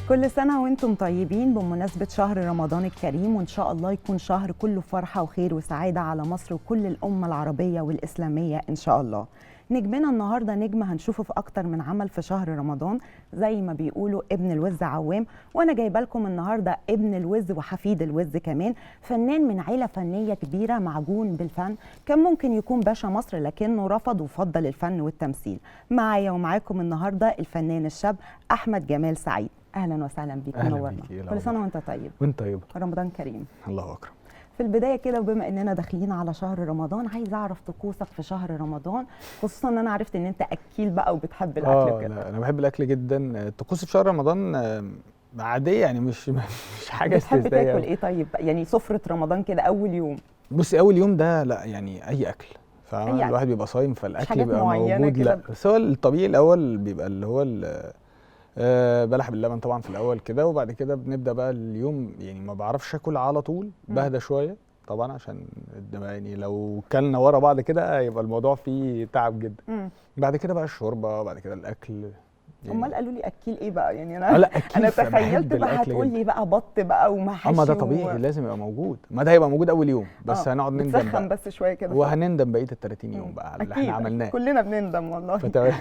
كل سنة وانتم طيبين بمناسبة شهر رمضان الكريم، وان شاء الله يكون شهر كله فرحة وخير وسعادة على مصر وكل الأمة العربية والإسلامية إن شاء الله. نجمنا النهاردة نجم هنشوفه في أكتر من عمل في شهر رمضان، زي ما بيقولوا ابن الوز عوام، وأنا جايبه لكم النهاردة ابن الوز وحفيد الوز كمان، فنان من عيلة فنية كبيرة معجون بالفن، كان ممكن يكون باشا مصر لكنه رفض وفضل الفن والتمثيل. معايا ومعاكم النهاردة الفنان الشاب أحمد جمال سعيد. اهلا وسهلا بيك، منورنا. كل سنه وانت طيب. وانت طيب. رمضان كريم. الله اكبر. في البدايه كده، وبما اننا داخلين على شهر رمضان، عايز اعرف طقوسك في شهر رمضان، خصوصا ان انا عرفت ان انت اكيل بقى وبتحب الاكل كده. لا انا بحب الاكل جدا. طقوسي في شهر رمضان عاديه، يعني مش حاجه بتحب تاكل ايه طيب؟ يعني سفره رمضان كده اول يوم. بصي اول يوم ده لا يعني اي اكل، فالواحد بيبقى صايم فالاكل بيبقى موجود. لا بس هو الطبيعي الاول بيبقى اللي هو بلح باللبن طبعا في الاول كده، وبعد كده بنبدا بقى اليوم. يعني ما بعرفش اكل على طول، بهدى شويه طبعا عشان يعني لو كلنا ورا بعض كده يبقى الموضوع فيه تعب جدا. بعد كده بقى الشوربه، وبعد كده الاكل. يعني امال قالوا لي اكيل ايه بقى؟ يعني انا لا أكيل، انا تخيلت بقى هتقول لي بقى بط بقى ومحاشي. ما ده طبيعي لازم يبقى موجود، ما ده هيبقى موجود اول يوم بس هنقعد نندم بقى بس شويه كده، وهنندم بقيه ال 30 يوم بقى على اللي احنا عملناه. كلنا بنندم والله. فتمام.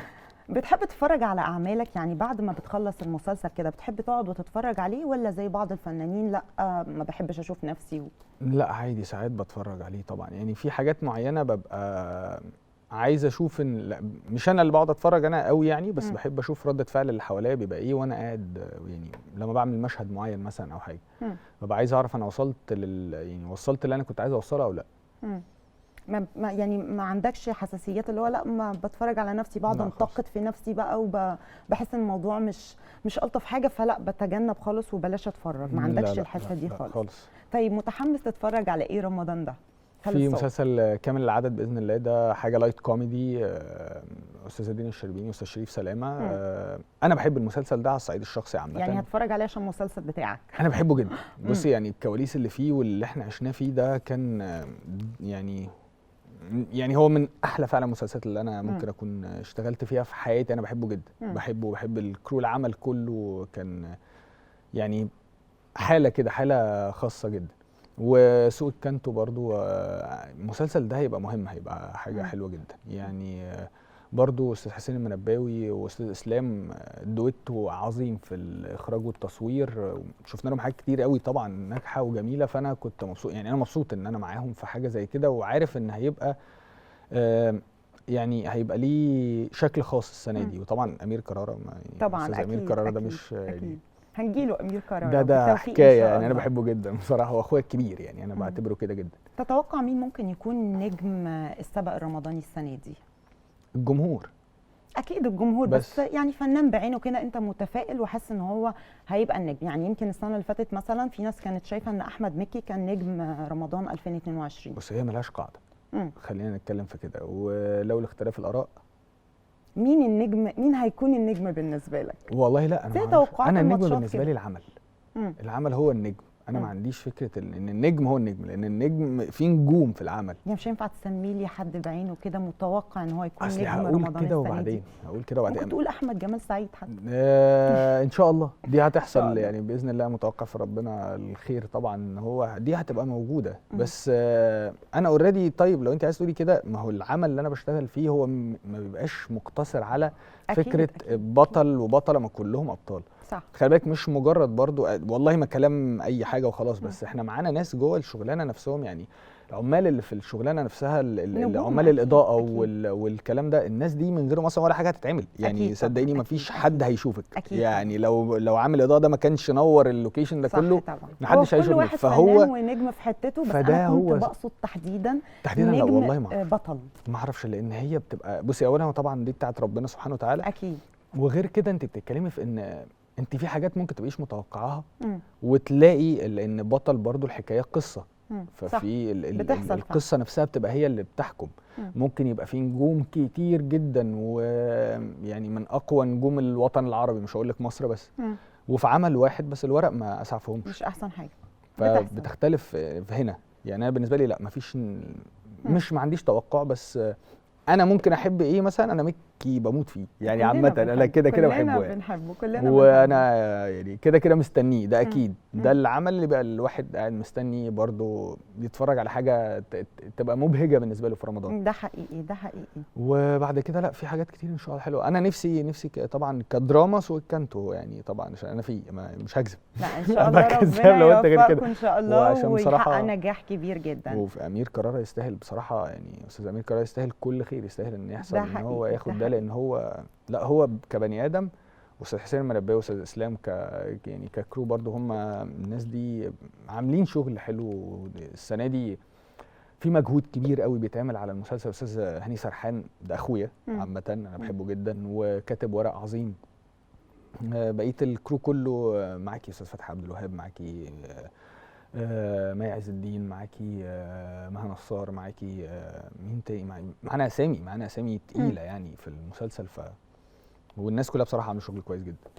بتحب تتفرج على اعمالك؟ يعني بعد ما بتخلص المسلسل كده بتحب تقعد وتتفرج عليه، ولا زي بعض الفنانين لا ما بحبش اشوف نفسي لا عادي، ساعات بتفرج عليه طبعا. يعني في حاجات معينه ببقى عايز اشوف ان لا مش انا اللي بقعد اتفرج انا قوي يعني، بس بحب اشوف ردة فعل اللي حواليا بيبقى ايه وانا قاعد. يعني لما بعمل مشهد معين مثلا او حاجه ببقى عايز اعرف انا وصلت يعني وصلت اللي انا كنت عايز اوصله او لا. يعني ما عندكش حساسيات اللي هو لا ما بتفرج على نفسي بقعد انتقد في نفسي بقى وبحس ان الموضوع مش الطف حاجه، فلا بتجنب خالص وبلاش اتفرج؟ ما عندكش الحته دي خالص؟ طيب متحمس تتفرج على ايه رمضان ده؟ في مسلسل كامل العدد باذن الله، ده حاجه لايت كوميدي. استاذه دينا الشربيني واستاذ شريف سلامه. انا بحب المسلسل ده على الصعيد الشخصي عامه. يعني هتفرج عليه عشان المسلسل بتاعك؟ انا بحبه جدا. بصي يعني الكواليس اللي فيه واللي احنا عشناه فيه ده كان يعني هو من احلى فعلا المسلسلات اللي انا ممكن اكون اشتغلت فيها في حياتي. انا بحبه جدا، بحبه وبحب الكرو، العمل كله كان يعني حاله كده، حاله خاصه جدا. وسوق الكانتو برضو المسلسل ده هيبقى مهم، هيبقى حاجه حلوه جدا يعني. برضو استاذ حسين المنباوي واستاذ اسلام دويتو عظيم في الاخراج والتصوير. شفنا لهم حاجات كتير قوي طبعا ناجحه وجميله، فانا كنت مبسوط. يعني انا مبسوط ان انا معاهم في حاجه زي كده، وعارف ان هيبقى يعني هيبقى ليه شكل خاص السنه دي. وطبعا امير كرارة طبعا استاذ امير كرارة ده مش أكيد. هنجيله امير كرارة، ده حكايه يعني. انا بحبه جدا بصراحه، هو اخويا الكبير يعني، انا بعتبره كده جدا. تتوقع مين ممكن يكون نجم السبق الرمضاني السنه دي؟ الجمهور اكيد الجمهور، بس يعني فنان بعينه كده انت متفائل وحاسس ان هو هيبقى النجم؟ يعني يمكن السنه اللي فاتت مثلا في ناس كانت شايفه ان احمد مكي كان نجم رمضان 2022. بس هي ملهاش قاعده، خلينا نتكلم في كده، ولو لاختلاف الاراء مين النجم؟ مين هيكون النجم بالنسبه لك؟ والله لا انا النجم بالنسبه لي العمل. العمل هو النجم. انا ما عنديش فكره ان النجم هو النجم، لان النجم في نجوم في العمل. يعني مش هينفع تسمي لي حد بعينه كده متوقع ان هو يكون نجم رمضان السنه دي؟ هقول كده وبعدين ممكن تقول احمد جمال سعيد حتى. ان شاء الله دي هتحصل يعني باذن الله. متوقع في ربنا الخير طبعا، هو دي هتبقى موجوده. بس انا اوريدي. طيب لو انت عايز تقولي كده، ما هو العمل اللي انا بشتغل فيه هو ما بيبقاش مقتصر على فكره أكيد. بطل وبطله، ما كلهم ابطال. صح. خلي بالك مش مجرد برضو والله ما كلام اي حاجه وخلاص، بس احنا معانا ناس جوه الشغلانه نفسهم. يعني العمال اللي في الشغلانه نفسها، عمال الاضاءه والكلام ده، الناس دي من غيرهم اصلا ولا حاجه هتتعمل. يعني صدقيني ما فيش حد هيشوفك أكيد. يعني لو عامل اضاءه ده ما كانش نور اللوكيشن ده كله، ما حدش هيشوفك. فهو ونجم في حتته. بس انا كنت بقصد تحديدا لا والله ما بطل. ما اعرفش، لان هي بتبقى بصي اولا طبعا دي بتاعت ربنا سبحانه وتعالى اكيد. وغير كده انت بتتكلمي في ان انت في حاجات ممكن تبقيش متوقعاها وتلاقي لان بطل برضو الحكايه قصه. ففي القصه نفسها بتبقى هي اللي بتحكم. ممكن يبقى في نجوم كتير جدا، ويعني من اقوى نجوم الوطن العربي، مش هقول لك مصر بس، وفي عمل واحد بس الورق ما اسعفهمش، مش احسن حاجه. فبتختلف في هنا. يعني انا بالنسبه لي لا، ما فيش، مش ما عنديش توقع. بس انا ممكن احب ايه مثلا، انا مكي مكي بموت فيه يعني، كلنا عامه انا كده كده بحبه كلنا يعني. بنحبه كلنا بنحبه. وانا يعني كده كده مستنيه، ده اكيد مم. ده العمل اللي بقى الواحد قاعد مستني برضو يتفرج على حاجه تبقى مبهجه بالنسبه له في رمضان. ده حقيقي ده حقيقي. وبعد كده لا، في حاجات كتير ان شاء الله حلوه. انا نفسي طبعا كدراما سوق كانتو يعني، طبعا عشان انا فيه مش هكذب. لا ان شاء أبقى الله كذاب ربنا لو أنت غير يوفقكم كده. ان شاء الله وعشان ويحقق بصراحة نجاح كبير جدا. وفي امير كرارة يستاهل بصراحه يعني، استاذ امير كرارة يستاهل كل خير، يستاهل ان يحصل ده ان هو حقيقي، ياخد ده ده، لان حقيقي. هو لا هو كبني ادم. واستاذ حسين المنباوي واستاذ اسلام يعني ككرو برضو، هم الناس دي عاملين شغل حلو السنه دي. في مجهود كبير قوي بيتعمل على المسلسل. استاذ هاني سرحان ده اخويا عامه، انا بحبه جدا وكاتب ورق عظيم. بقيه الكرو كله معاكي استاذ فتحي عبد الوهاب، معاكي مي عز الدين، معاكي مها نصار، معاكي مين تاني، معانا اسامي تقيله يعني في المسلسل. والناس كلها بصراحه عملوا شغل كويس جدا.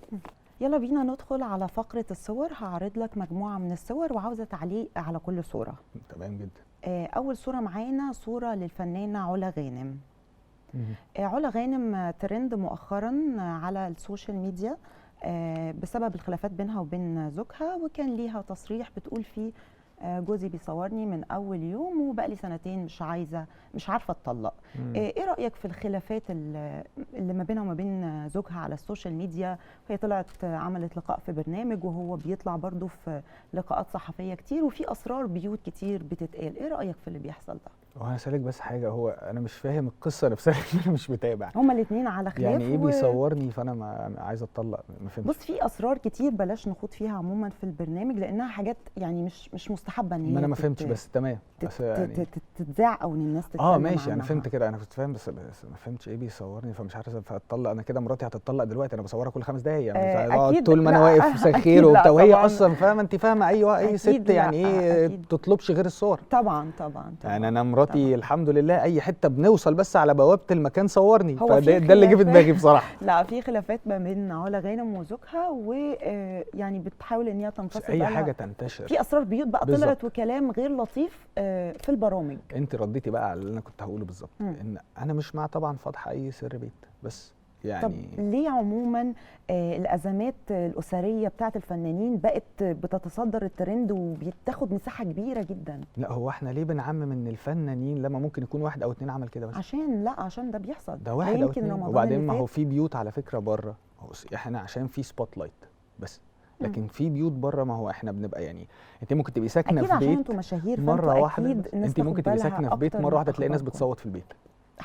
يلا بينا ندخل على فقرة الصور. هعرض لك مجموعة من الصور وعاوزة تعليق على كل صورة. تمام جدا. أول صورة معانا صورة للفنانة علا غانم. علا غانم ترند مؤخرا على السوشيال ميديا بسبب الخلافات بينها وبين زوجها، وكان ليها تصريح بتقول فيه جوزي بيصورني من اول يوم وبقالي سنتين مش عارفه اتطلق. ايه رايك في الخلافات اللي ما بينها وما بين زوجها على السوشيال ميديا؟ هي طلعت عملت لقاء في برنامج، وهو بيطلع برضو في لقاءات صحفيه كتير، وفي اسرار بيوت كتير بتتقال. ايه رايك في اللي بيحصل ده؟ وانا هسألك بس حاجه، هو انا مش فاهم القصه نفسها. انا مش متابع. هما الاثنين على خلاف. يعني ايه بيصورني فانا ما عايز اتطلق؟ ما فهمتش. بص، في اسرار كتير بلاش نخوض فيها عموما في البرنامج، لانها حاجات يعني مش مستحبه ان هي ما انا ما فهمتش، بس تمام. بس يعني تتذاع او ان الناس تتكلم ماشي، انا عنها. فهمت كده، انا كنت فاهم، بس ما فهمتش ايه بيصورني فمش عارف اتطلق. انا كده مراتي هتتطلق دلوقتي، انا بصورها كل 5 دقايق يعني، أكيد. طول ما انا واقف سخير وبتاع، وهي اصلا فاهمه، انت فاهمه اي ست يعني ايه تطلبش غير الصور. طبعا يعني انا مراتي الحمد لله اي حته بنوصل بس على بوابه المكان صورني، هو فده اللي جه في دماغي بصراحه. لا، في خلافات ما بين علا غانم وزوجها، ويعني بتحاول ان هي تنفصل. اي حاجه تنتشر، في اسرار بيوت بقى بالزبط. طلعت وكلام غير لطيف في البرامج. انت رديتي بقى على اللي انا كنت هقوله بالظبط، ان انا مش مع طبعا فضح اي سر بيت، بس يعني طب ليه عموما الازمات الاسريه بتاعت الفنانين بقت بتتصدر الترند وبتاخد مساحه كبيره جدا؟ لا، هو احنا ليه بنعمم ان الفنانين لما ممكن يكون 1 أو 2 عمل كده بس؟ عشان ده بيحصل، ده 1 أو 2. وبعدين ما هو في بيوت على فكره بره، احنا عشان في سبوت لايت بس، لكن في بيوت بره ما هو احنا بنبقى يعني، انت ممكن تبقي ساكنه في بيت عشان انتوا مشاهير مره واحده، انت ممكن تبقي ساكنه في بيت مره واحده تلاقي ناس بتصوت في البيت.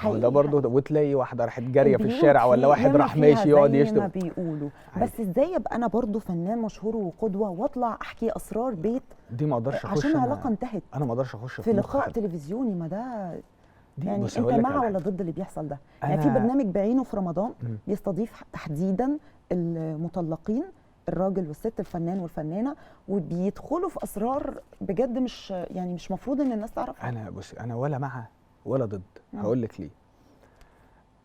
ده برضه وتلاقي واحده راحت جاريه في الشارع، ولا واحد راح ماشي يقعد يشتم، زي ما بيقولوا. بس ازاي ابقى انا برضه فنان مشهور وقدوه واطلع احكي اسرار بيت دي ما اقدرش اخش عشان علاقه انتهت؟ انا ما اقدرش اخش في لقاء تلفزيوني. ما ده يعني انت مع ولا ضد اللي بيحصل ده؟ يعني في برنامج بعينه في رمضان بيستضيف تحديدا المطلقين، الراجل والست، الفنان والفنانه، وبيدخلوا في اسرار بجد مش مفروض ان الناس تعرفها. بصي، انا ولا مع ولا ضد. هقول لك ليه.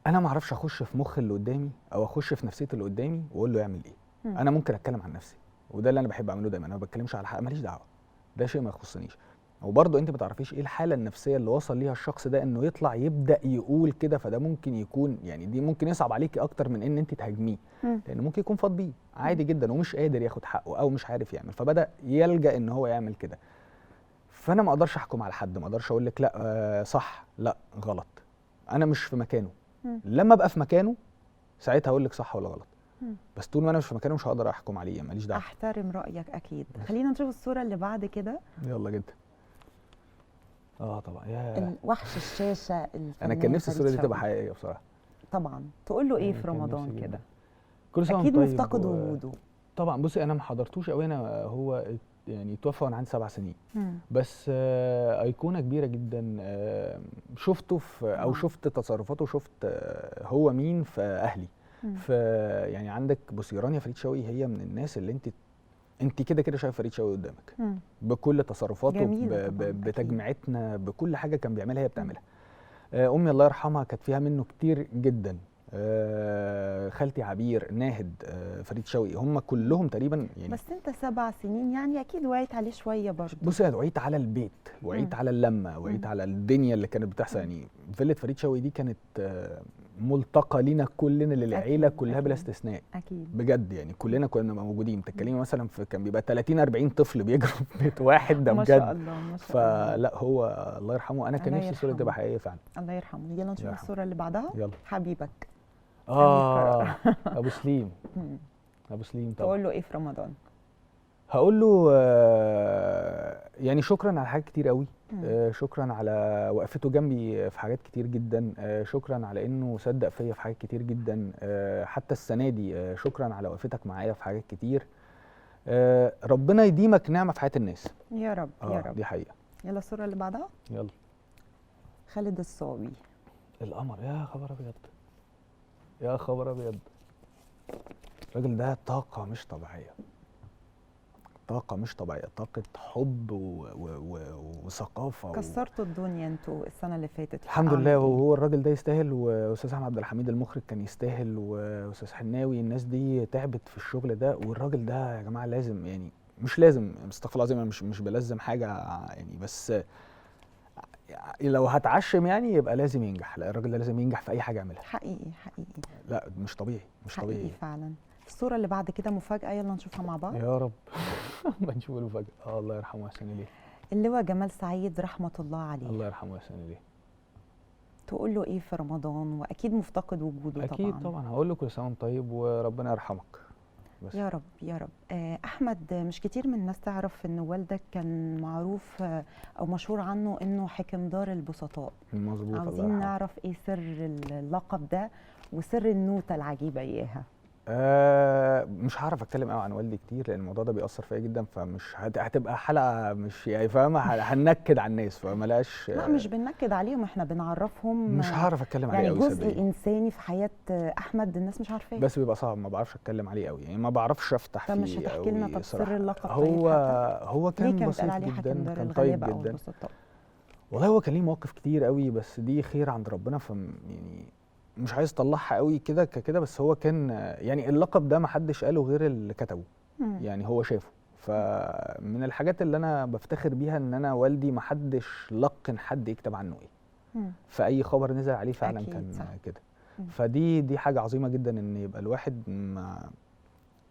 انا ما اعرفش اخش في مخ اللي قدامي او اخش في نفسيه اللي قدامي واقول له يعمل ايه. انا ممكن اتكلم عن نفسي، وده اللي انا بحب اعمله دايما. انا ما بتكلمش على حق، ماليش دعوه، ده شيء ما يخصنيش. وبرضه انت ما تعرفيش ايه الحاله النفسيه اللي وصل ليها الشخص ده انه يطلع يبدا يقول كده، فده ممكن يكون يعني دي ممكن يصعب عليكي اكتر من ان انت تهاجميه، لانه ممكن يكون فاض بيه عادي جدا ومش قادر ياخد حقه او مش عارف يعمل، فبدا يلجا ان هو يعمل كده. فانا ما اقدرش احكم على حد، ما اقدرش اقول لك لا صح لا غلط. انا مش في مكانه. لما ابقى في مكانه ساعتها اقول لك صح ولا غلط، بس طول ما انا مش في مكانه مش هقدر احكم عليه، ماليش دعوه. احترم رايك اكيد. خلينا نشوف الصوره اللي بعد كده. يلا جدا. طبعا وحش الشاشه انا كان نفسي الصوره دي تبقى حقيقيه بصراحه. طبعا تقول له ايه في رمضان كده؟ كل سنه اكيد طيب مفتقد وجوده. طبعا. بصي، انا ما حضرتوش قوي، انا هو يعني توفى وانا عندي 7 سنين. بس ايقونه كبيره جدا. شفته في او شفت تصرفاته، وشفت هو مين في اهلي. يعني عندك بصي، رانيا فريد شوقي هي من الناس اللي انت كده كده شايف فريد شوقي قدامك بكل تصرفاته، بتجميعتنا، بكل حاجه كان بيعملها هي بتعملها. امي الله يرحمها كانت فيها منه كتير جدا. خالتي عبير، ناهد، فريد شوقي، هم كلهم تقريبا يعني. بس انت 7 سنين يعني اكيد وعيت عليه شويه برضه. بصي، انا وعيت على البيت، وعيت على اللمه، وعيت على الدنيا اللي كانت بتحصل. يعني فيلة فريد شوقي دي كانت ملتقى لينا كلنا للعيله أكيد، كلها بلا أكيد. استثناء اكيد. بجد، يعني كلنا كنا بنبقى موجودين. بتتكلمي مثلا في كان بيبقى 30 40 طفل بيجروا في بيت واحد، ده ما شاء بجد. الله، ما شاء الله. فلا هو الله يرحمه، انا كان الله نفسي الصوره دي يرحمه. تبقى حقيقيه فعلا. الله يرحمه. يلا نشوف الله يرحمه. الصورة اللي بعدها. يلا. حبيبك. أمير قرار. ابو سليم. مم. ابو سليم طبعا. تقول له ايه في رمضان؟ هقول له يعني شكرا على حاجات كتير قوي. مم. شكرا على وقفته جنبي في حاجات كتير جدا. شكرا على انه صدق فيا في حاجات كتير جدا. حتى السنه دي شكرا على وقفتك معايا في حاجات كتير. ربنا يديمك نعمه في حياه الناس. يا رب يا رب. دي حقيقه. يلا الصورة اللي بعدها. يلا. خالد الصاوي. القمر، يا خبر ابيض، يا خبر ابيض. الراجل ده طاقه مش طبيعيه، طاقة مش طبيعية، طاقة حب وثقافة كسرتوا الدنيا انتوا السنة اللي فاتت. الحمد لله. وهو الراجل ده يستاهل، واستاذ احمد عبد الحميد المخرج كان يستاهل، واستاذ حناوي. الناس دي تعبت في الشغل ده، والراجل ده يا جماعة لازم، يعني مش لازم، استغفر الله العظيم، انا مش بلزم حاجة يعني، بس لو هتعشم يعني يبقى لازم ينجح. لا، الراجل ده لازم ينجح في اي حاجة يعملها. حقيقي حقيقي. لا مش طبيعي، مش حقيقي طبيعي فعلا. الصورة اللي بعد كده مفاجأة، يلا نشوفها مع بعض. يا رب. ما نشوف المفاجأة. الله يرحمه ويحسن اليه. اللواء جمال سعيد رحمة الله عليه. الله يرحمه ويحسن اليه. تقول له ايه في رمضان؟ واكيد مفتقد وجوده. اكيد طبعا. هقول له كل سنه وانت طيب وربنا يرحمك. بس يا رب يا رب. احمد، مش كتير من الناس تعرف ان والدك كان معروف او مشهور عنه انه حكم دار البسطاء. مظبوط. عاوزين نعرف ايه سر اللقب ده وسر النوتة العجيبة اياها. مش هعرف اتكلم قوي عن والدي كتير، لان الموضوع ده بيأثر فيا جدا، فمش هتبقى حلقه مش يعني فاهمه، هننكد على الناس فملاش. لا مش بننكد عليهم، احنا بنعرفهم. مش هعرف اتكلم عليه يعني قوي جزء صدقني. انساني في حياة احمد الناس مش عارفاه. بس بيبقى صعب، ما بعرفش اتكلم عليه قوي، يعني ما بعرفش افتح فيه. طب مش هتحكي لنا طب صراحة. سر اللقب؟ هو ليه كان كان بسيط بيتقال عليه حكم جدا، دار كان طيب الغلابة او جدا. البسطاء؟ والله هو كان ليه مواقف كتير قوي، بس دي خير عند ربنا، يعني مش عايز اطلعها قوي كده كده. بس هو كان يعني اللقب ده ما حدش قاله غير اللي كتبه، يعني هو شافه. فمن الحاجات اللي انا بفتخر بيها ان انا والدي ما حدش لقن حد يكتب عنه ايه. فاي خبر نزل عليه فعلا كان كده. فدي حاجه عظيمه جدا ان يبقى الواحد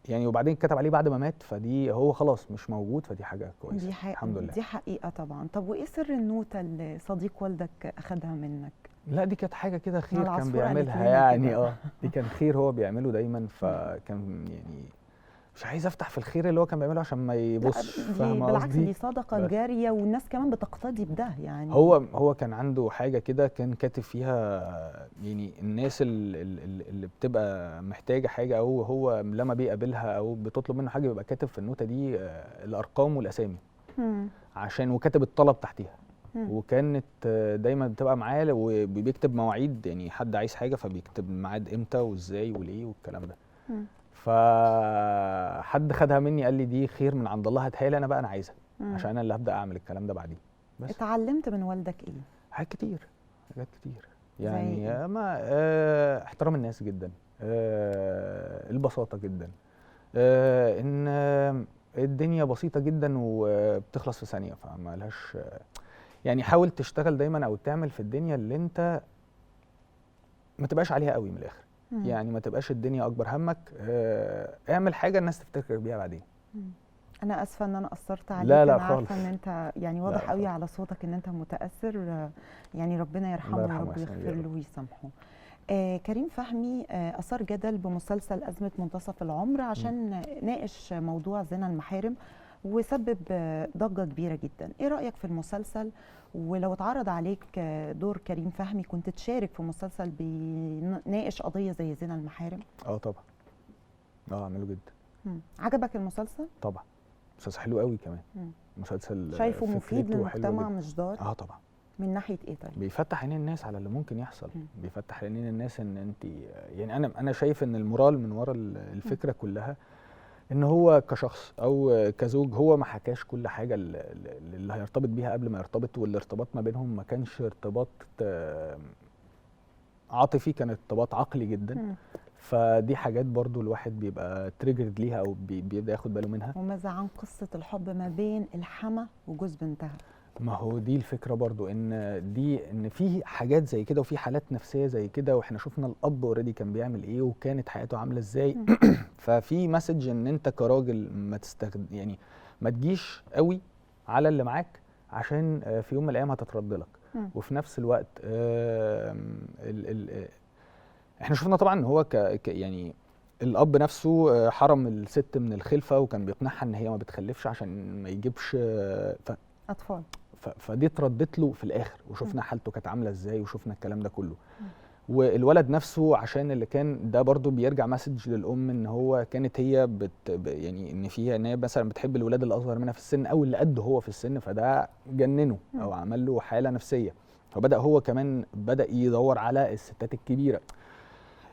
يعني، وبعدين كتب عليه بعد ما مات، فدي هو خلاص مش موجود، فدي حاجه كويسه. الحمد لله. دي حقيقه طبعا. طب وايه سر النوتة اللي صديق والدك اخدها منك؟ لا دي كانت حاجه كده خير كان بيعملها يعني. دي كان خير هو بيعمله دايما، فكان يعني مش عايز افتح في الخير اللي هو كان بيعمله عشان ما يبصش، فاهمه قصدي؟ بالعكس دي صدقه جاريه، والناس كمان بتقتدي بده يعني. هو كان عنده حاجه كده كان كاتب فيها، يعني الناس اللي بتبقى محتاجه حاجه او هو لما بيقابلها او بتطلب منه حاجه، بيبقى كاتب في النوتة دي الارقام والاسامي، عشان وكاتب الطلب تحتيها. وكانت دايما بتبقى معاه وبيكتب مواعيد، يعني حد عايز حاجه فبيكتب ميعاد امتى وازاي وليه والكلام ده. فحد خدها مني قال لي دي خير من عند الله، هاتها لي انا بقى، انا عايزها عشان انا اللي هبدا اعمل الكلام ده بعدين. بس اتعلمت من والدك ايه؟ حاجات كتير يعني. ما احترام الناس جدا، البساطه جدا، ان الدنيا بسيطه جدا وبتخلص في ثانيه، فما لهاش يعني. حاول تشتغل دايما او تعمل في الدنيا اللي انت ما تبقاش عليها قوي من الاخر. يعني ما تبقاش الدنيا اكبر همك. اعمل حاجه الناس تفتكرك بيها بعدين. انا اسفه ان انا قصرت عليك. لا انا خالص. عارفه ان انت يعني واضح قوي على صوتك ان انت متاثر، يعني ربنا يرحمه ورب يغفر له ويسامحه. كريم فهمي اثار جدل بمسلسل ازمه منتصف العمر عشان ناقش موضوع زنا المحارم، وسبب ضجه كبيره جدا. ايه رايك في المسلسل؟ ولو اتعرض عليك دور كريم فهمي كنت تشارك في مسلسل بيناقش قضيه زي زنا المحارم؟ طبعا. اعمله جدا. عجبك المسلسل؟ طبعا. مسلسل حلو قوي كمان. مسلسل شايفه مفيد للمجتمع مش ضار؟ طبعا. من ناحيه ايه طيب؟ بيفتح عينين الناس على اللي ممكن يحصل. بيفتح عينين الناس ان انت يعني انا شايف ان المورال من ورا الفكره كلها ان هو كشخص او كزوج هو ما حكاش كل حاجه اللي هيرتبط بيها قبل ما يرتبط، والارتباط ما بينهم ما كانش ارتباط عاطفي، كان ارتباط عقلي جدا. فدي حاجات برضو الواحد بيبقى تريجرد ليها او بيبدا ياخد باله منها. وماذا عن قصه الحب ما بين الحما وجوز بنتها؟ ما هو دي الفكره برضو، ان في حاجات زي كده وفي حالات نفسيه زي كده، واحنا شفنا الاب اوريدي كان بيعمل ايه وكانت حياته عامله ازاي. ففي مسج ان انت كراجل ما يعني ما تجيش قوي على اللي معاك، عشان في يوم من الايام هتترد لك. وفي نفس الوقت احنا شفنا طبعا ان هو يعني الاب نفسه حرم الست من الخلفه، وكان بيقنعها ان هي ما بتخلفش عشان ما يجيبش اطفال. فدي اتردت له في الاخر، وشفنا حالته كانت عامله ازاي، وشفنا الكلام ده كله. والولد نفسه عشان اللي كان ده برضو بيرجع مسج للام، ان هو كانت هي يعني ان هي مثلا بتحب الولاد اللي اصغر منها في السن او اللي قده هو في السن، فده جننه او عمل له حاله نفسيه، فبدا هو كمان بدا يدور على الستات الكبيره.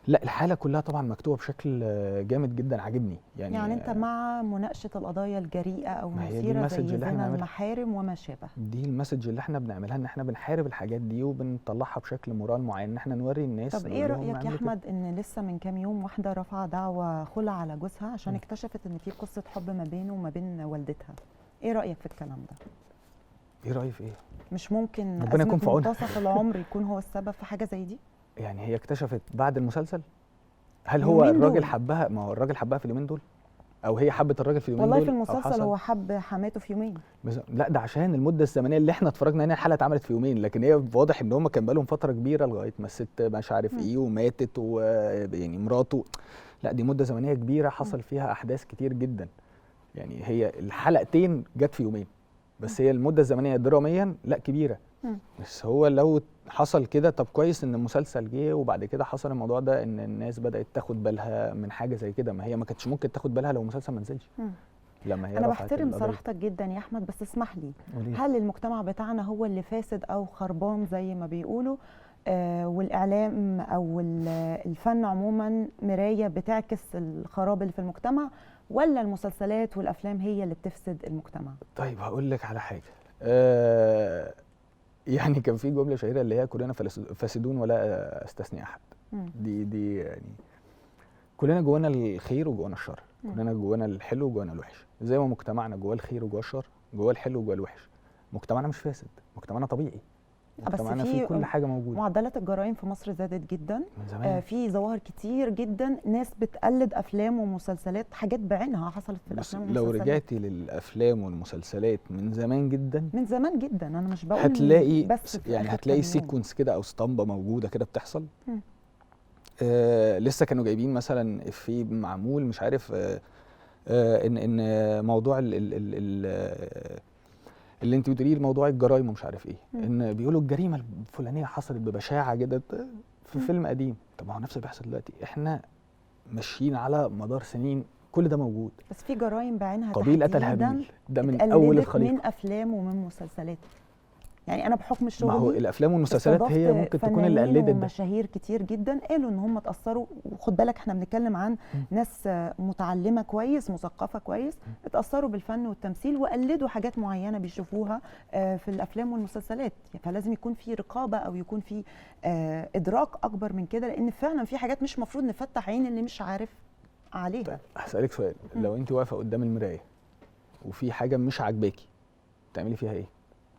لا، الحاله كلها طبعا مكتوبه بشكل جامد جدا، عاجبني يعني انت مع مناقشه القضايا الجريئه او المثيره زي زنا المحارم وما شابه؟ دي المسج اللي احنا بنعملها، ان احنا بنحارب الحاجات دي وبنطلعها بشكل مورال معين، ان احنا نوري الناس. طب ايه رايك يا احمد ان لسه من كام يوم واحده رافعه دعوى خلع على جوزها عشان اكتشفت ان في قصه حب ما بينه وما بين والدتها؟ ايه رايك في الكلام ده؟ ايه رايي في ايه؟ مش ممكن ربنا يكون في عونها منتصف العمر يكون هو السبب في حاجه زي دي؟ يعني هي اكتشفت بعد المسلسل؟ هل هو الراجل حبها؟ ما هو الراجل حبها في اليومين دول، او هي حبت الراجل في اليومين والله دول. في المسلسل هو حب حماته في يومين. لا، ده عشان المده الزمنيه اللي احنا اتفرجنا عليها، الحلقه اتعملت في يومين، لكن هي واضح ان هم كان بقالهم فتره كبيره لغايه ما الست مش عارف ايه وماتت ويعني مراته. لا، دي مده زمنيه كبيره حصل فيها احداث كتير جدا. يعني هي الحلقتين جت في يومين بس، هي المده الزمنيه دراميا لا كبيره. بس هو لو حصل كده، طب كويس ان المسلسل جه وبعد كده حصل الموضوع ده، ان الناس بدات تاخد بالها من حاجه زي كده. ما هي ما كانتش ممكن تاخد بالها لو المسلسل ما نزلش. لما هي انا بحترم صراحتك جدا يا احمد، بس اسمح لي، هل المجتمع بتاعنا هو اللي فاسد او خربان زي ما بيقولوا؟ والاعلام او الفن عموما مرايه بتعكس الخراب اللي في المجتمع، ولا المسلسلات والافلام هي اللي بتفسد المجتمع؟ طيب هقول لك على حاجه. يعني كان في جمله شهيره اللي هي كلنا فاسدون ولا استثني احد. دي يعني كلنا جوانا الخير وجوانا الشر، كلنا جوانا الحلو وجوانا الوحش، زي ما مجتمعنا جواه الخير وجواه الشر، جواه الحلو وجواه الوحش. مجتمعنا مش فاسد، مجتمعنا طبيعي، مجتمعنا فيه كل حاجه موجوده. معدلات الجرائم في مصر زادت جدا من زمان. في ظواهر كتير جدا، ناس بتقلد افلام ومسلسلات، حاجات بعينها حصلت في الافلام والمسلسلات. لو رجعتي للافلام والمسلسلات من زمان جدا، من زمان جدا، انا مش بقول هتلاقي بس يعني هتلاقي سيكونس كده او اسطمبه موجوده كده بتحصل. لسه كانوا جايبين مثلا في معمول مش عارف ان موضوع اللي انت بتقوليه، موضوع الجرايم ومش عارف ايه، ان بيقولوا الجريمه الفلانيه حصلت ببشاعه جدا في فيلم قديم. طب ما هو نفس اللي بيحصل دلوقتي، احنا ماشيين على مدار سنين كل ده موجود. بس في جرايم بعينها قبيل قتل هابيل ده من اول الخليقه، من افلام ومن مسلسلات. يعني انا بحكم الشغل، ما هو الافلام والمسلسلات هي ممكن تكون اللي قلدت ده. مشاهير كتير جدا قالوا ان هم اتاثروا، وخد بالك احنا بنتكلم عن ناس متعلمه كويس، مثقفه كويس، اتاثروا بالفن والتمثيل وقلدوا حاجات معينه بيشوفوها في الافلام والمسلسلات. فلازم يكون في رقابه او يكون في ادراك اكبر من كده، لان فعلا في حاجات مش مفروض نفتح عين اللي مش عارف عليها. طيب هسالك سؤال، لو انت واقفه قدام المرايه وفي حاجه مش عاجباكي تعملي فيها ايه؟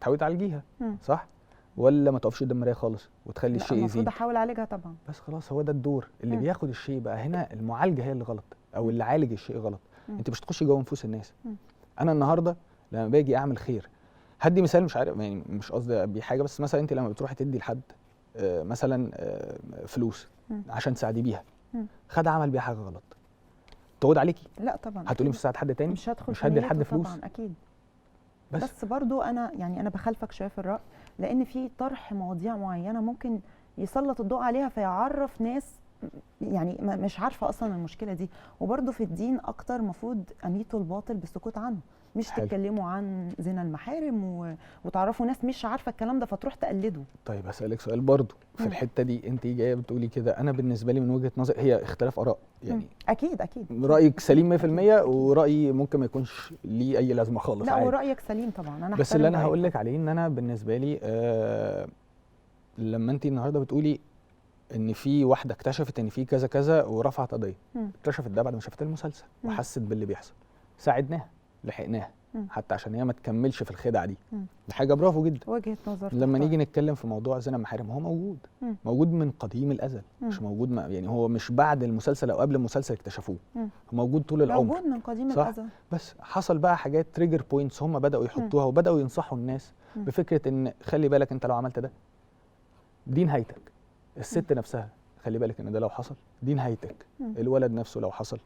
تحاولي تعالجيها، صح؟ ولا ما تقفش قدام المرايه خالص وتخلي الشيء يزيد؟ المفروض احاول اعالجها طبعا. بس خلاص، هو ده الدور اللي بياخد الشيء بقى. هنا المعالجه هي اللي غلط، او اللي عالج الشيء غلط. انت مش تخشي جوه نفوس الناس. انا النهارده لما باجي اعمل خير، هدي مثال مش عارف يعني، مش قصدي بحاجه، بس مثلا انت لما بتروحي تدي لحد مثلا فلوس عشان تساعدي بيها، خد عمل بيها حاجه غلط، تعود عليكي؟ لا طبعا. هتقولي مش هساعد حد تاني؟ مش هدخل، مش هدي لحد فلوس طبعا اكيد. بس برضو انا يعني انا بخالفك شويه في الراي، لان في طرح مواضيع معينه ممكن يسلط الضوء عليها فيعرف ناس يعني مش عارفه اصلا المشكله دي. وبرضو في الدين اكتر المفروض اميتوا الباطل بالسكوت عنه، مش حلو. تتكلموا عن زنا المحارم وتعرفوا ناس مش عارفه الكلام ده فتروح تقلده. طيب هسألك سؤال برضو في الحته دي، انت جايه بتقولي كده، انا بالنسبه لي من وجهه نظري هي اختلاف اراء يعني. اكيد رايك سليم 100% ورايي ممكن ما يكونش ليه اي لازمه خالص. لا، ورايك سليم طبعا، انا بس اللي انا هقول لك عليه ان انا بالنسبه لي لما انت النهارده بتقولي ان في واحده اكتشفت ان في كذا كذا ورفعت قضيه، اكتشفت ده بعد ما شافت المسلسل وحست باللي بيحصل، ساعدناها، لحقناها، حتى عشان هي ما تكملش في الخدعه دي. دي حاجه برافو جدا. وجهه نظر. لما نيجي نتكلم في موضوع زنا المحارم، هو موجود موجود من قديم الازل، مش موجود يعني هو مش بعد المسلسل او قبل المسلسل اكتشفوه، هو موجود طول العمر، موجود من قديم الازل. بس حصل بقى حاجات تريجر بوينتس هم بداوا يحطوها وبداوا ينصحوا الناس بفكره ان خلي بالك انت لو عملت ده دي نهايتك. الست نفسها خلي بالك ان ده لو حصل دي نهايتك. الولد نفسه لو حصل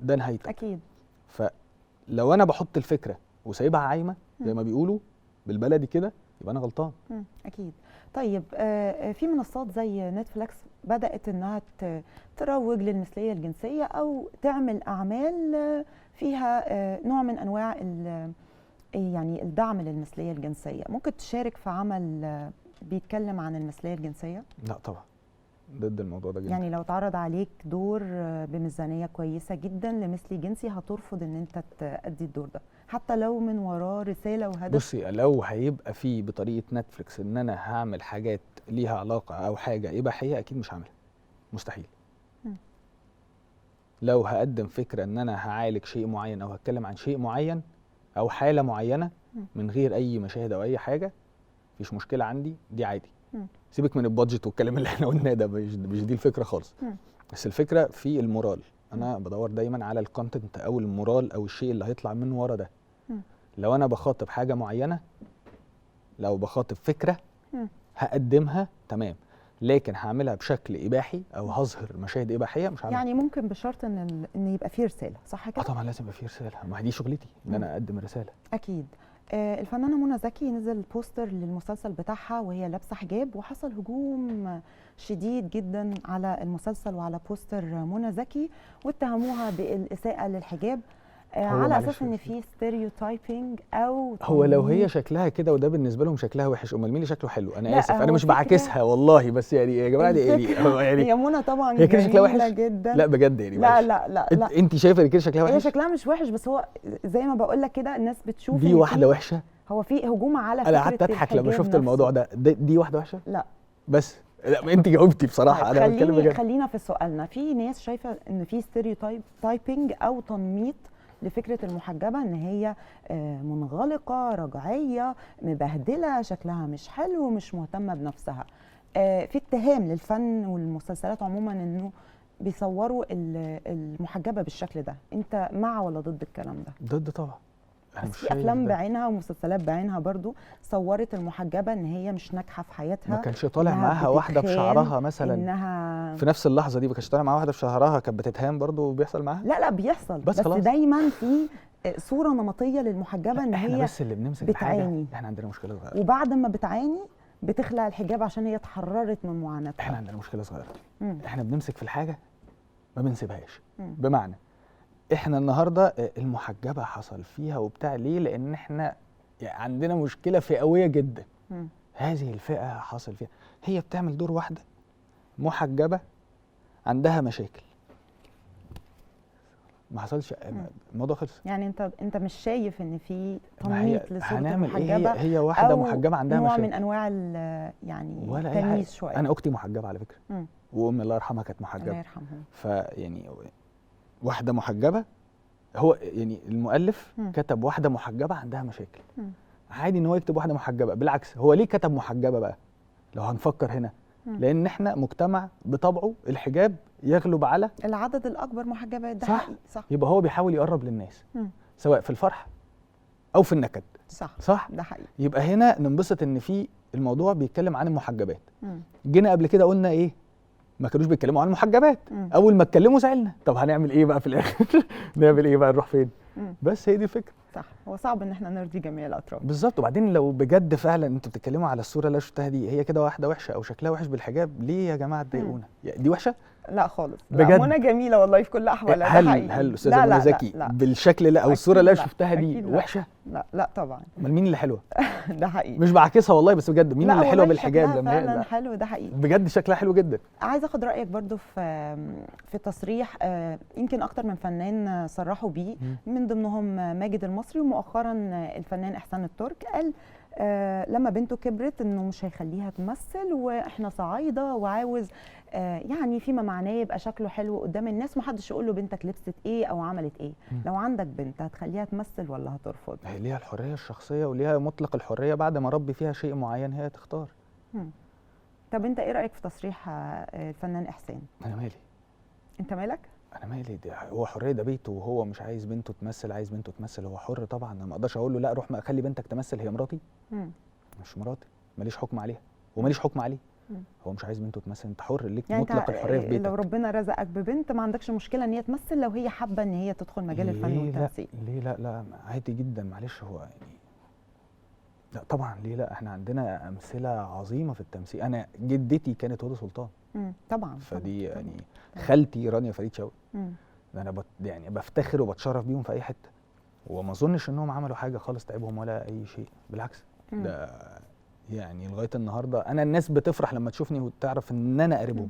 ده نهايتك. اكيد. فلو انا بحط الفكره وسايبها عايمه زي ما بيقولوا بالبلدي كده، يبقى انا غلطان. اكيد. طيب في منصات زي نتفليكس بدات انها تروج للمثليه الجنسيه او تعمل اعمال فيها نوع من انواع يعني الدعم للمثليه الجنسيه. ممكن تشارك في عمل بيتكلم عن المثليه الجنسيه؟ لا طبعا، ضد الموضوع ده جدا. يعني لو اتعرض عليك دور بميزانيه كويسه جدا لمثلي جنسي هترفض ان انت تأدي الدور ده حتى لو من وراه رساله وهدف؟ بصي، لو هيبقى فيه بطريقه نتفليكس ان انا هعمل حاجات ليها علاقه او حاجه اباحيه، اكيد مش هعملها، مستحيل. لو هقدم فكره ان انا هعالج شيء معين او هتكلم عن شيء معين او حاله معينه من غير اي مشاهد او اي حاجه، مفيش مشكله عندي، دي عادي. سيبك من البادجت والكلام اللي احنا قلناه ده، مش دي الفكره خالص. بس الفكره في المورال. انا بدور دايما على الكونتنت او المورال او الشيء اللي هيطلع من ورا ده. لو انا بخاطب حاجه معينه، لو بخاطب فكره هقدمها تمام، لكن هعملها بشكل اباحي او هظهر مشاهد اباحيه مش هعملها. يعني ممكن بشرط ان يبقى فيه رساله، صح كده؟ طبعا لازم يبقى فيه رساله، ما هي دي شغلتي ان انا اقدم رساله. اكيد. الفنانه منى زكي نزل بوستر للمسلسل بتاعها وهي لابسه حجاب، وحصل هجوم شديد جدا على المسلسل وعلى بوستر منى زكي، واتهموها بالاساءه للحجاب على اساس ان في ستيريوتايبنج او هو لو هي شكلها كده وده بالنسبه لهم شكلها وحش، امال مين اللي شكله حلو؟ انا اسف، انا مش بعاكسها والله، بس يعني يا جماعه دي يعني هي منى طبعا هي كده شكلها وحش جدا. لا بجد يعني لا لا لا, لا. انت شايفه ان كده شكلها وحش؟ هي شكلها مش وحش، بس هو زي ما بقول لك كده الناس بتشوف دي واحده وحشه. هو في هجوم على فكره انا قعدت اضحك لما شفت الموضوع ده. دي واحده وحشه؟ لا بس لا انت جاوبتي بصراحه. انا بتكلم بجد. خلينا في سؤالنا. في ناس شايفه ان في ستيريوتايبنج او تنميط لفكره المحجبه، ان هي منغلقه، رجعيه، مبهدله، شكلها مش حلو، مش مهتمه بنفسها. في اتهام للفن والمسلسلات عموما انه بيصوروا المحجبه بالشكل ده. انت مع ولا ضد الكلام ده؟ ضد طبعا. بس في افلام بعينها ومسلسلات بعينها برضو صورت المحجبه ان هي مش ناجحه في حياتها. ما كانش طالع معاها واحده بشعرها مثلا انها في نفس اللحظه دي؟ ما كانش طالع معاها واحده بشعرها كانت بتتهان برضو وبيحصل معاها؟ لا بيحصل، بس خلاص. دايما في صوره نمطيه للمحجبه ان احنا هي بس اللي بنمسك بتعاني. احنا عندنا مشكله صغيره، وبعد ما بتعاني بتخلع الحجاب عشان هي اتحررت من معاناتها. احنا عندنا مشكله صغيره. احنا بنمسك في الحاجه ما بنسيبهاش. بمعنى احنا النهارده المحجبه حصل فيها وبتاع ليه؟ لان احنا عندنا مشكله فئويه جدا. هذه الفئه حصل فيها، هي بتعمل دور واحده محجبه عندها مشاكل، ما حصلش، الموضوع خلص. يعني انت مش شايف ان في تنميط لصوره المحجبه؟ هي واحده محجبه عندها نوع مشاكل، من انواع يعني تمييز شويه. انا اختي محجبه على فكره، وامي الله يرحمها كانت محجبه، الله يرحمها. فيعني واحده محجبه، هو يعني المؤلف كتب واحده محجبه عندها مشاكل. عادي ان هو يكتب واحده محجبه، بالعكس هو ليه كتب محجبه بقى لو هنفكر هنا؟ لان احنا مجتمع بطبعه الحجاب يغلب على العدد الاكبر محجبات، ده صح. حقيقي. صح. يبقى هو بيحاول يقرب للناس سواء في الفرح او في النكد. صح ده حقيقي. يبقى هنا ننبسط ان في الموضوع بيتكلم عن المحجبات. جينا قبل كده قلنا ايه؟ ما كانوش بيتكلموا عن المحجبات. اول ما اتكلموا زعلنا، طب هنعمل ايه بقى في الاخر؟ نعمل ايه بقى؟ نروح فين؟ بس هي دي الفكره. صح، هو صعب ان احنا نرضي جميع الاطراف. بالظبط. وبعدين لو بجد فعلا انتوا بتتكلموا على الصوره اللي شفتها دي، هي كده واحده وحشه او شكلها وحش بالحجاب، ليه يا جماعه تضايقونا؟ دي وحشه؟ لا خالص بجد. منى جميله والله في كل احوالها. هل استاذه منى زكي بالشكل او الصوره اللي شفتها دي وحشه؟ لا طبعا. امال مين اللي حلوه؟ ده حقيقي. مش بعكسها والله، بس بجد مين اللي حلوه بالحجاب لما هي فعلا حلو؟ ده حقيقي. بجد شكلها حلو جدا. عايزه اخد رايك برضو في تصريح يمكن اكتر من فنان صرحوا بيه، من ضمنهم ماجد المصري ومؤخرا الفنان احسان الترك. قال لما بنته كبرت انه مش هيخليها تمثل، واحنا صعايده وعاوز يعني فيما معناه يبقى شكله حلو قدام الناس، محدش يقول له بنتك لبست ايه او عملت ايه. لو عندك بنت هتخليها تمثل ولا هترفض؟ هي ليها الحريه الشخصيه وليها مطلق الحريه، بعد ما ربي فيها شيء معين هي تختار. طب انت ايه رايك في تصريح الفنان احسان؟ انا مالي. انت مالك؟ انا مالي، ده هو حريه، ده بيته، وهو مش عايز بنته تمثل، عايز بنته تمثل، هو حر طبعا. انا ما اقدرش اقول له لا روح خلي بنتك تمثل، هي مراتي؟ مش مراتي، ماليش حكم عليها وماليش حكم عليه. هو مش عايز بنته تمثل، انت حر، ليك يعني مطلق الحريه في بيتك. لو ربنا رزقك ببنت ما عندكش مشكله ان هي تمثل لو هي حابه ان هي تدخل مجال الفن والتمثيل؟ ليه لا؟ لا عادي جدا، معلش هو يعني لا طبعا ليه لا، احنا عندنا امثله عظيمه في التمثيل. انا جدتي كانت هدى سلطان. طبعا. فدي طبعًا. يعني خالتي رانيا فريد شوقي. ده انا يعني بفتخر وبتشرف بيهم في اي حته، وما اظنش انهم عملوا حاجه خالص تعبهم ولا اي شيء، بالعكس. ده يعني لغايه النهارده انا الناس بتفرح لما تشوفني وتعرف ان انا قريبهم.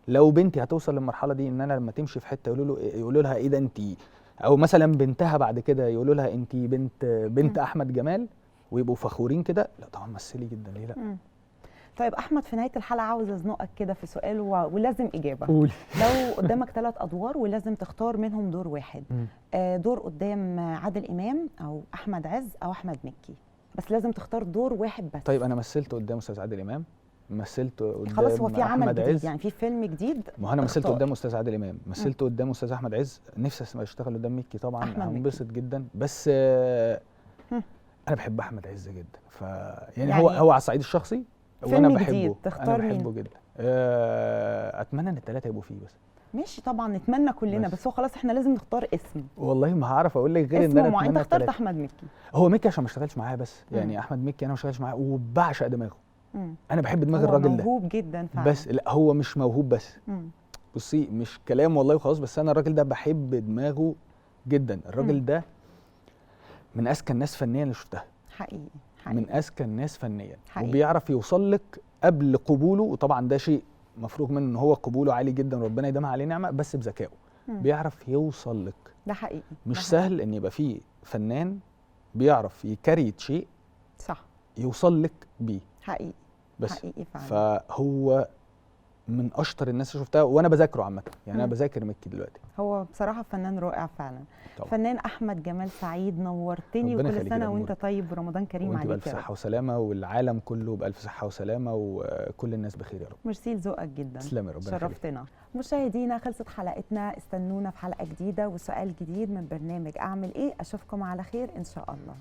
لو بنتي هتوصل للمرحله دي ان انا لما تمشي في حته يقولوا لها ايه ده انت، او مثلا بنتها بعد كده يقولوا لها انت بنت احمد جمال، ويبقوا فخورين كده، لا طبعا مثلي جدا، ليه لا. طيب احمد، في نهايه الحلقه عاوز ازنقك كده في سؤال ولازم اجابه. قولي. لو قدامك 3 ادوار ولازم تختار منهم دور واحد، دور قدام عادل امام او احمد عز او احمد مكي، بس لازم تختار دور واحد بس. طيب انا مثلت قدام استاذ عادل امام، مثلت قدام خلاص هو في عمل أحمد جديد عز. يعني في فيلم جديد. ما هو انا مثلت قدام استاذ عادل امام، مثلت قدام استاذ احمد عز، نفسي اشتغل قدام مكي طبعا، هنبسط جدا. بس انا بحب احمد عز جدا، يعني هو على الصعيد الشخصي وانا بحبه، تختار انا بحبه مين؟ جدا. اتمنى ان ال3 يبقوا فيه بس. ماشي طبعا نتمنى كلنا، بس هو خلاص احنا لازم نختار اسم. والله ما هعرف اقول لك غير ان انا اتمنى. انت اخترت احمد مكي. هو مكي عشان ما اشتغلش معاه بس، يعني احمد مكي انا ما اشتغلش معاه وبعشق دماغه. انا بحب دماغ الراجل ده، هو موهوب جدا فعلا. بس لا هو مش موهوب بس. بصي مش كلام والله وخلاص، بس انا الراجل ده بحب دماغه جدا. الراجل ده من اذكى الناس فنيا اللي شفتها، حقيقي. من اذكى الناس فنيا، حقيقي. وبيعرف يوصل لك قبل قبوله، وطبعا ده شيء مفروغ منه ان هو قبوله عالي جدا، ربنا يديمها عليه نعمه، بس بذكائه بيعرف يوصل لك. ده حقيقي. مش سهل ان يبقى فيه فنان بيعرف يكريت شيء صح يوصل لك بيه. حقيقي. بس حقيقي فعلا. فهو من اشطر الناس اللي شفتها، وانا بذاكره عامه، يعني انا بذاكر مكي دلوقتي. هو بصراحه فنان رائع فعلا طبعا. فنان احمد جمال سعيد، نورتني، وكل سنه وانت طيب ورمضان كريم عليك. بألف صحه وسلامه، والعالم كله بألف صحه وسلامه، وكل الناس بخير يا رب. ميرسي لذوقك جدا، تسلمي، ربنا شرفتنا. مشاهدينا خلصت حلقتنا، استنونا في حلقه جديده وسؤال جديد من برنامج اعمل ايه. اشوفكم على خير ان شاء الله.